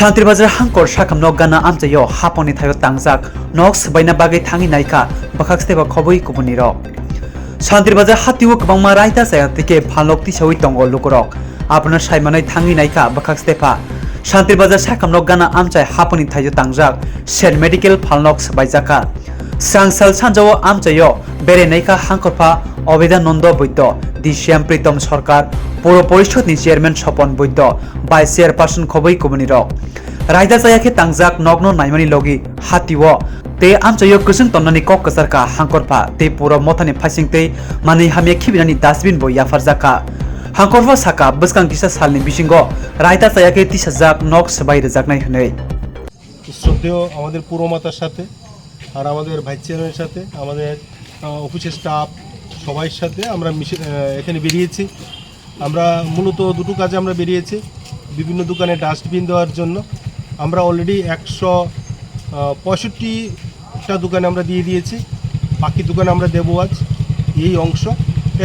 Santirbazar hangkor sakam nok gana amchayo haponi thayo tangjak nok sbaina bagai thangi naikha bakhak steba khoboi kubuni rok Santirbazar hatiwo kwbangma Raida ChayaKhe Phalnok tisawi tongo lukurok apna saimanai thangi naikha bakhak stepa Santirbazar sakam nok gana amchai haponi thayo tangjak Sen Medical Phalnok sbaijaka sangsal sanjao amchayo bere naikha hangkorpa Obedananda Boiddo DCM Pritom Sarkar Puro Porishod ni Chairman Sopon Boiddo by Chairperson Khoboi Kubuni rok Raida ChayaKhe tangjak nogno naimani logi hatiwo te amchayo kusung tonnani kok kasarka hangkorpa te puro motani phasingte mani hamya khibinani dustbin bo yafarjaka hangkorpa saka buskang kisa salni bisingo Raida ChayaKhe 30,000 nok sabai rejaknai hne শ্রদ্ধেয় আমাদের পুরমাতার সাথে আর আমাদের vice চেয়ারম্যানের সাথে আমাদের অফিসের staff সবার সাথে আমরা এখানে বেরিয়েছি। আমরা মূলত দুটো কাজে আমরা বেরিয়েছি, বিভিন্ন দোকানে ডাস্টবিন দেওয়ার জন্য। আমরা অলরেডি 165টা দোকানে আমরা দিয়ে দিয়েছি, বাকি দোকানে আমরা দেবো আজ এই অংশ।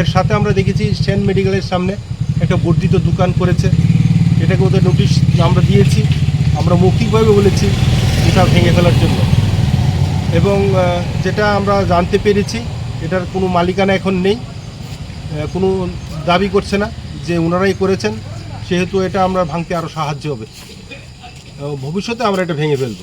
এর সাথে আমরা দেখেছি সেন মেডিকেলের সামনে একটা বর্ধিত দোকান করেছে, এটাকে ওদের নোটিশ আমরা দিয়েছি। আমরা মৌখিকভাবে বলেছি এটা ভেঙে ফেলার জন্য, এবং যেটা আমরা জানতে পেরেছি এটার কোনো মালিকানা এখন নেই, কোনো দাবি করছে না যে ওনারাই করেছেন, সেহেতু এটা আমরা ভাঙতে আরও সাহায্য হবে। ভবিষ্যতে আমরা এটা ভেঙে ফেলব।